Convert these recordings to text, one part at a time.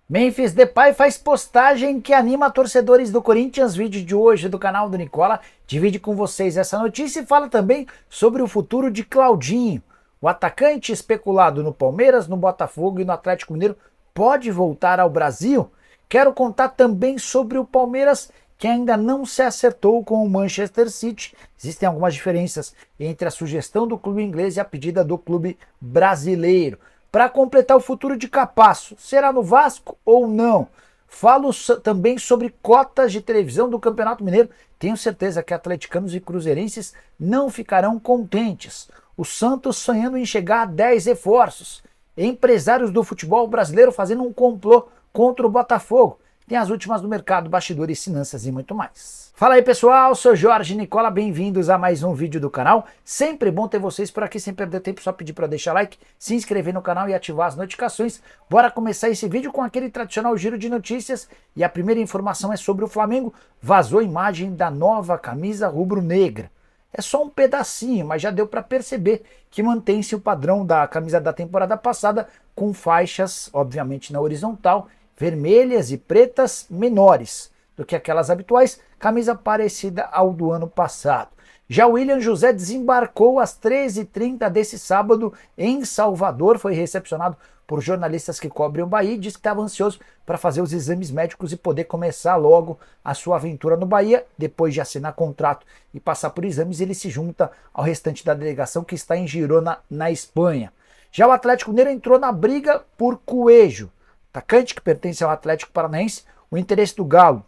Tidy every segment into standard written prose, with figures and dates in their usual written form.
Memphis Depay faz postagem que anima torcedores do Corinthians. Vídeo de hoje do canal do Nicola divide com vocês essa notícia e fala também sobre o futuro de Claudinho. O atacante especulado no Palmeiras, no Botafogo e no Atlético Mineiro pode voltar ao Brasil? Quero contar também sobre o Palmeiras, que ainda não se acertou com o Manchester City. Existem algumas diferenças entre a sugestão do clube inglês e a pedida do clube brasileiro. Para completar o futuro de Capasso, será no Vasco ou não? Falo também sobre cotas de televisão do Campeonato Mineiro. Tenho certeza que atleticanos e cruzeirenses não ficarão contentes. O Santos sonhando em chegar a 10 reforços. Empresários do futebol brasileiro fazendo um complô contra o Botafogo. Tem as últimas do mercado, bastidores, finanças e muito mais. Fala aí pessoal, sou Jorge Nicola, bem-vindos a mais um vídeo do canal. Sempre bom ter vocês por aqui, sem perder tempo, só pedir para deixar like, se inscrever no canal e ativar as notificações. Bora começar esse vídeo com aquele tradicional giro de notícias. E a primeira informação é sobre o Flamengo. Vazou imagem da nova camisa rubro-negra. É só um pedacinho, mas já deu para perceber que mantém-se o padrão da camisa da temporada passada, com faixas, obviamente na horizontal, vermelhas e pretas menores do que aquelas habituais, camisa parecida ao do ano passado. Já o William José desembarcou às 13h30 desse sábado em Salvador, foi recepcionado por jornalistas que cobrem o Bahia e disse que estava ansioso para fazer os exames médicos e poder começar logo a sua aventura no Bahia. Depois de assinar contrato e passar por exames, ele se junta ao restante da delegação que está em Girona, na Espanha. Já o Atlético Mineiro entrou na briga por Coelho, atacante que pertence ao Atlético Paranaense. O interesse do Galo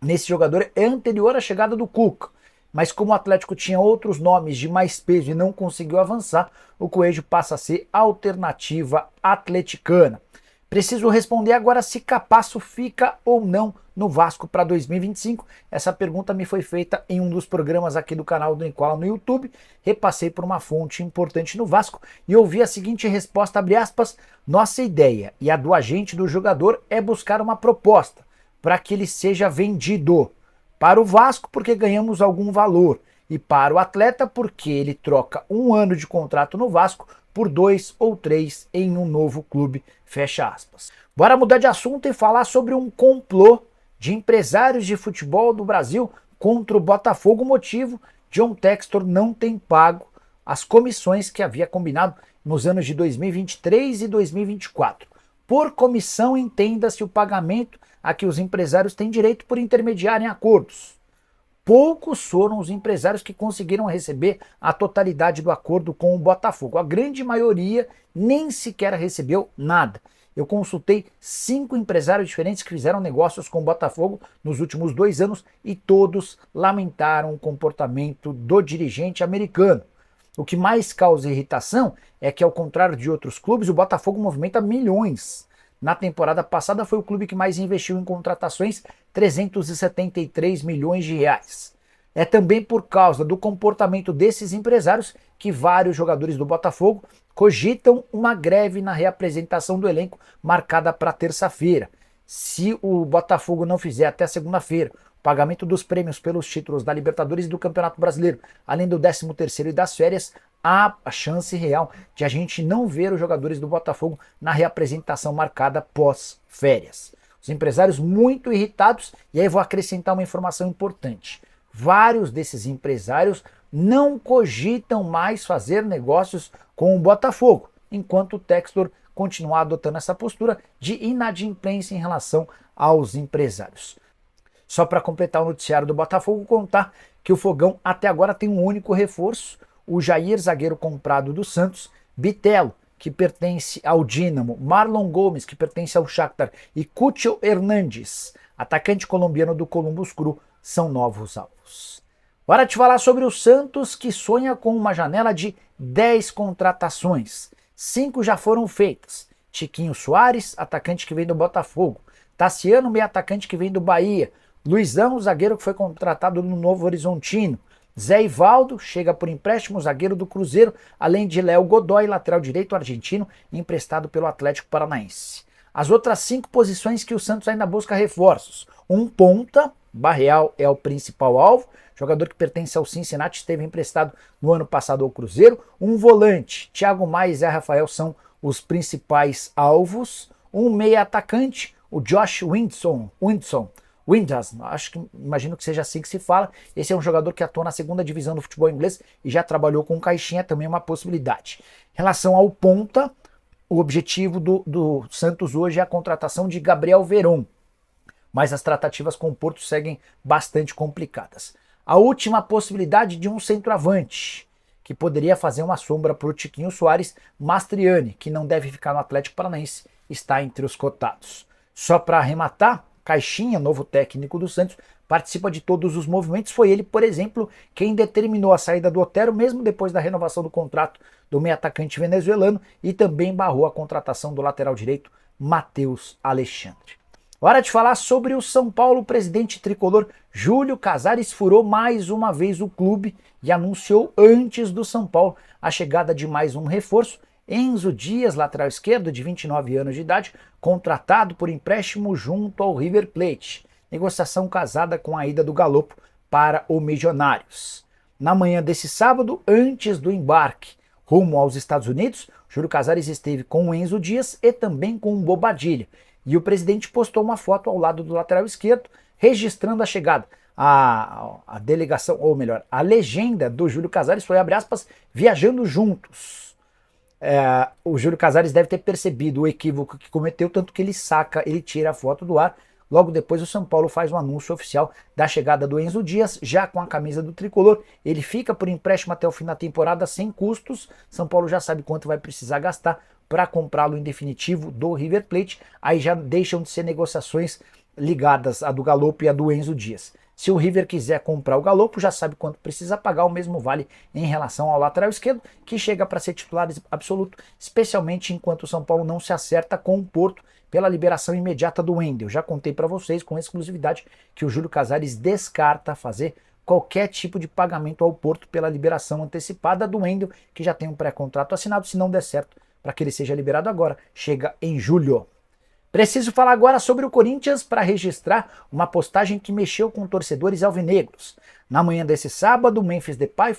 nesse jogador é anterior à chegada do Cuca, mas como o Atlético tinha outros nomes de mais peso e não conseguiu avançar, o Coelho passa a ser alternativa atleticana. Preciso responder agora se Capasso fica ou não no Vasco para 2025. Essa pergunta me foi feita em um dos programas aqui do canal do Nicola no YouTube. Repassei por uma fonte importante no Vasco e ouvi a seguinte resposta, abre aspas: nossa ideia e a do agente do jogador é buscar uma proposta para que ele seja vendido. Para o Vasco, porque ganhamos algum valor, e para o atleta, porque ele troca um ano de contrato no Vasco por 2 ou 3 em um novo clube, fecha aspas. Bora mudar de assunto e falar sobre um complô de empresários de futebol do Brasil contra o Botafogo. O motivo: John Textor não tem pago as comissões que havia combinado nos anos de 2023 e 2024. Por comissão, entenda-se o pagamento a que os empresários têm direito por intermediarem acordos. Poucos foram os empresários que conseguiram receber a totalidade do acordo com o Botafogo. A grande maioria nem sequer recebeu nada. Eu consultei 5 empresários diferentes que fizeram negócios com o Botafogo nos últimos 2 anos e todos lamentaram o comportamento do dirigente americano. O que mais causa irritação é que, ao contrário de outros clubes, o Botafogo movimenta milhões. Na temporada passada foi o clube que mais investiu em contratações, 373 milhões de reais. É também por causa do comportamento desses empresários que vários jogadores do Botafogo cogitam uma greve na reapresentação do elenco marcada para terça-feira. Se o Botafogo não fizer até segunda-feira o pagamento dos prêmios pelos títulos da Libertadores e do Campeonato Brasileiro, além do 13º e das férias, há a chance real de a gente não ver os jogadores do Botafogo na reapresentação marcada pós-férias. Os empresários muito irritados, e aí vou acrescentar uma informação importante. Vários desses empresários não cogitam mais fazer negócios com o Botafogo, enquanto o Textor continuar adotando essa postura de inadimplência em relação aos empresários. Só para completar o noticiário do Botafogo, contar que o Fogão até agora tem um único reforço: o Jair, zagueiro comprado do Santos, Bitelo, que pertence ao Dínamo, Marlon Gomes, que pertence ao Shakhtar, e Cúcio Hernandes, atacante colombiano do Columbus Crew, são novos alvos. Bora te falar sobre o Santos, que sonha com uma janela de 10 contratações. 5 já foram feitas. Tiquinho Soares, atacante que vem do Botafogo. Tassiano, meio atacante que vem do Bahia. Luizão, zagueiro que foi contratado no Novo Horizontino. Zé Ivaldo chega por empréstimo, zagueiro do Cruzeiro, além de Léo Godoy, lateral direito argentino, emprestado pelo Atlético Paranaense. As outras 5 posições que o Santos ainda busca reforços: um ponta, Barreal é o principal alvo, jogador que pertence ao Cincinnati, esteve emprestado no ano passado ao Cruzeiro. Um volante, Thiago Maia e Zé Rafael são os principais alvos. Um meia atacante, o Josh Windham, imagino que seja assim que se fala. Esse é um jogador que atua na segunda divisão do futebol inglês e já trabalhou com caixinha, também é uma possibilidade. Em relação ao ponta, o objetivo do Santos hoje é a contratação de Gabriel Veron, mas as tratativas com o Porto seguem bastante complicadas. A última possibilidade de um centroavante, que poderia fazer uma sombra para o Tiquinho Soares, Mastriani, que não deve ficar no Atlético Paranaense, está entre os cotados. Só para arrematar, Caixinha, novo técnico do Santos, participa de todos os movimentos. Foi ele, por exemplo, quem determinou a saída do Otero, mesmo depois da renovação do contrato do meio atacante venezuelano, e também barrou a contratação do lateral direito Matheus Alexandre. Hora de falar sobre o São Paulo. O presidente tricolor Júlio Casares furou mais uma vez o clube e anunciou antes do São Paulo a chegada de mais um reforço. Enzo Dias, lateral esquerdo de 29 anos de idade, contratado por empréstimo junto ao River Plate. Negociação casada com a ida do Galopo para o Milionários. Na manhã desse sábado, antes do embarque rumo aos Estados Unidos, Júlio Casares esteve com o Enzo Dias e também com o Bobadilha. E o presidente postou uma foto ao lado do lateral esquerdo, registrando a chegada. A delegação, ou melhor, a legenda do Júlio Casares foi, abre aspas, viajando juntos. O Júlio Casares deve ter percebido o equívoco que cometeu, tanto que ele tira a foto do ar. Logo depois o São Paulo faz um anúncio oficial da chegada do Enzo Dias, já com a camisa do tricolor. Ele fica por empréstimo até o fim da temporada sem custos. São Paulo já sabe quanto vai precisar gastar para comprá-lo em definitivo do River Plate. Aí já deixam de ser negociações ligadas a do Galopo e a do Enzo Dias. Se o River quiser comprar o Galopo, já sabe quanto precisa pagar, o mesmo vale em relação ao lateral esquerdo, que chega para ser titular absoluto, especialmente enquanto o São Paulo não se acerta com o Porto pela liberação imediata do Wendel. Já contei para vocês com exclusividade que o Júlio Casares descarta fazer qualquer tipo de pagamento ao Porto pela liberação antecipada do Wendel, que já tem um pré-contrato assinado. Se não der certo para que ele seja liberado agora, chega em julho. Preciso falar agora sobre o Corinthians para registrar uma postagem que mexeu com torcedores alvinegros. Na manhã desse sábado, Memphis Depay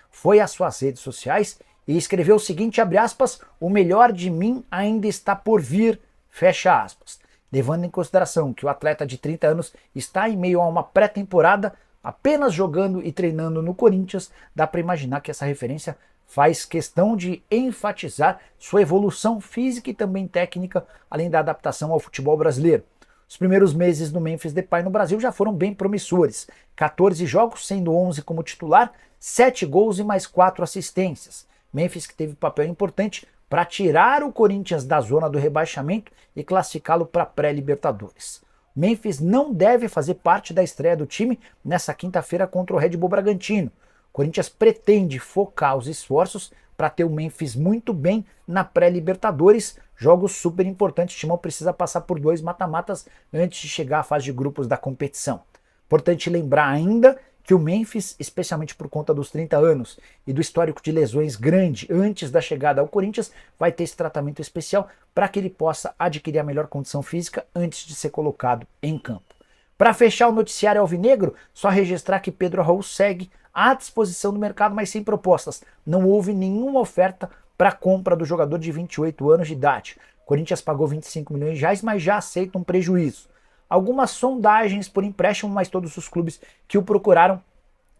foi às suas redes sociais e escreveu o seguinte, abre aspas, o melhor de mim ainda está por vir, fecha aspas. Levando em consideração que o atleta de 30 anos está em meio a uma pré-temporada, apenas jogando e treinando no Corinthians, dá para imaginar que essa referência faz questão de enfatizar sua evolução física e também técnica, além da adaptação ao futebol brasileiro. Os primeiros meses do Memphis Depay no Brasil já foram bem promissores. 14 jogos, sendo 11 como titular, 7 gols e mais 4 assistências. Memphis que teve papel importante para tirar o Corinthians da zona do rebaixamento e classificá-lo para pré-Libertadores. Memphis não deve fazer parte da estreia do time nessa quinta-feira contra o Red Bull Bragantino. O Corinthians pretende focar os esforços para ter o Memphis muito bem na pré-Libertadores, jogos super importantes. O Timão precisa passar por 2 mata-matas antes de chegar à fase de grupos da competição. Importante lembrar ainda que o Memphis, especialmente por conta dos 30 anos e do histórico de lesões grande antes da chegada ao Corinthians, vai ter esse tratamento especial para que ele possa adquirir a melhor condição física antes de ser colocado em campo. Para fechar o noticiário alvinegro, só registrar que Pedro Raul segue à disposição do mercado, mas sem propostas. Não houve nenhuma oferta para a compra do jogador de 28 anos de idade. O Corinthians pagou 25 milhões de reais, mas já aceita um prejuízo. Algumas sondagens por empréstimo, mas todos os clubes que o procuraram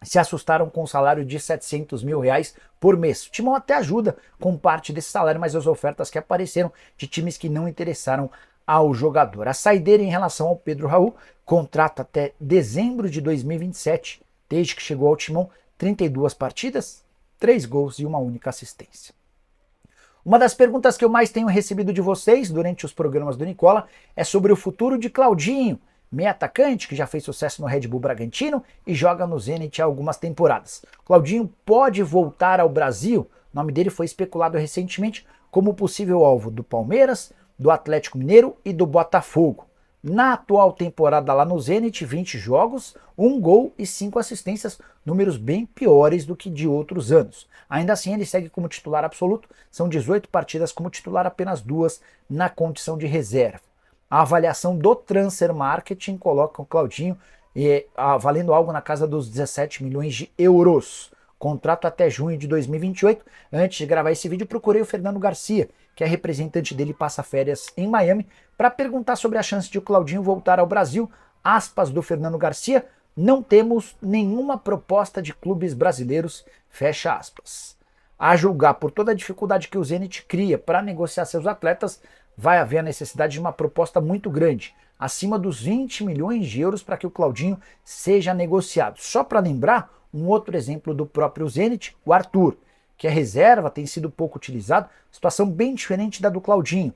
se assustaram com o salário de 700 mil reais por mês. O Timão até ajuda com parte desse salário, mas as ofertas que apareceram de times que não interessaram ao jogador. A saideira em relação ao Pedro Raul, contrato até dezembro de 2027, desde que chegou ao Timão, 32 partidas, 3 gols e uma única assistência. Uma das perguntas que eu mais tenho recebido de vocês durante os programas do Nicola é sobre o futuro de Claudinho, meio atacante que já fez sucesso no Red Bull Bragantino e joga no Zenit há algumas temporadas. Claudinho pode voltar ao Brasil? O nome dele foi especulado recentemente como possível alvo do Palmeiras, do Atlético Mineiro e do Botafogo. Na atual temporada lá no Zenit, 20 jogos, 1 gol e 5 assistências, números bem piores do que de outros anos. Ainda assim, ele segue como titular absoluto, são 18 partidas como titular, apenas 2 na condição de reserva. A avaliação do Transfer Marketing coloca o Claudinho valendo algo na casa dos 17 milhões de euros. Contrato até junho de 2028. Antes de gravar esse vídeo, procurei o Fernando Garcia, que é representante dele, passa férias em Miami, para perguntar sobre a chance de o Claudinho voltar ao Brasil. Aspas do Fernando Garcia: não temos nenhuma proposta de clubes brasileiros, fecha aspas. A julgar por toda a dificuldade que o Zenit cria para negociar seus atletas, vai haver a necessidade de uma proposta muito grande, acima dos 20 milhões de euros para que o Claudinho seja negociado. Só para lembrar, um outro exemplo do próprio Zenit, o Arthur, que a reserva tem sido pouco utilizado, situação bem diferente da do Claudinho.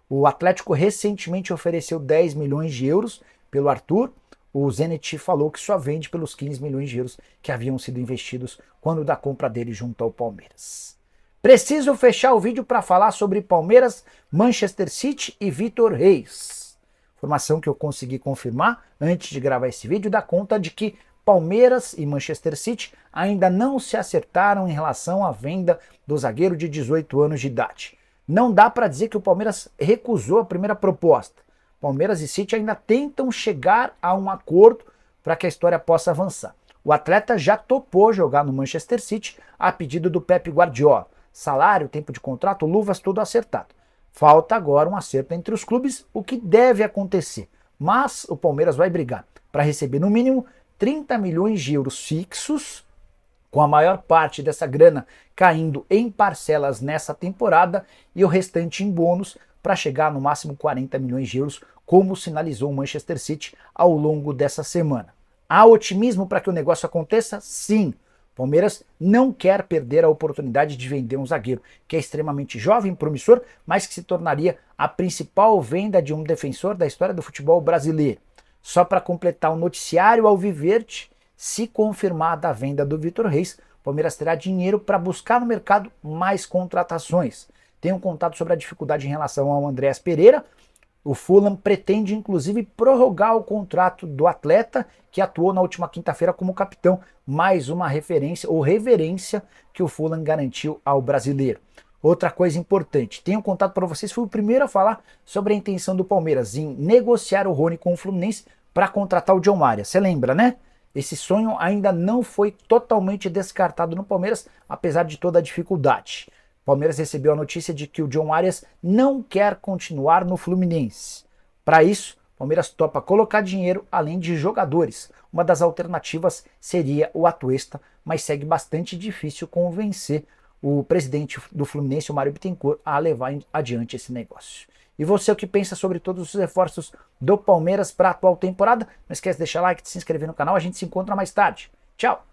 O Atlético recentemente ofereceu 10 milhões de euros pelo Arthur. O Zenit falou que só vende pelos 15 milhões de euros que haviam sido investidos quando da compra dele junto ao Palmeiras. Preciso fechar o vídeo para falar sobre Palmeiras, Manchester City e Vitor Reis. Informação que eu consegui confirmar antes de gravar esse vídeo dá conta de que Palmeiras e Manchester City ainda não se acertaram em relação à venda do zagueiro de 18 anos de idade. Não dá para dizer que o Palmeiras recusou a primeira proposta. Palmeiras e City ainda tentam chegar a um acordo para que a história possa avançar. O atleta já topou jogar no Manchester City a pedido do Pep Guardiola. Salário, tempo de contrato, luvas, tudo acertado. Falta agora um acerto entre os clubes, o que deve acontecer. Mas o Palmeiras vai brigar para receber no mínimo 30 milhões de euros fixos, com a maior parte dessa grana caindo em parcelas nessa temporada e o restante em bônus para chegar no máximo 40 milhões de euros, como sinalizou o Manchester City ao longo dessa semana. Há otimismo para que o negócio aconteça? Sim. Palmeiras não quer perder a oportunidade de vender um zagueiro que é extremamente jovem, promissor, mas que se tornaria a principal venda de um defensor da história do futebol brasileiro. Só para completar o noticiário alviverde, se confirmada a venda do Vitor Reis, o Palmeiras terá dinheiro para buscar no mercado mais contratações. Tem um contato sobre a dificuldade em relação ao Andréas Pereira. O Fulham pretende inclusive prorrogar o contrato do atleta que atuou na última quinta-feira como capitão, mais uma referência ou reverência que o Fulham garantiu ao brasileiro. Outra coisa importante, tenho um contato para vocês, fui o primeiro a falar sobre a intenção do Palmeiras em negociar o Rony com o Fluminense para contratar o John Arias. Você lembra, né? Esse sonho ainda não foi totalmente descartado no Palmeiras, apesar de toda a dificuldade. O Palmeiras recebeu a notícia de que o John Arias não quer continuar no Fluminense. Para isso, o Palmeiras topa colocar dinheiro além de jogadores. Uma das alternativas seria o Atuesta, mas segue bastante difícil convencer o presidente do Fluminense, o Mário Bittencourt, a levar adiante esse negócio. E você, o que pensa sobre todos os reforços do Palmeiras para a atual temporada? Não esquece de deixar like, de se inscrever no canal, a gente se encontra mais tarde. Tchau!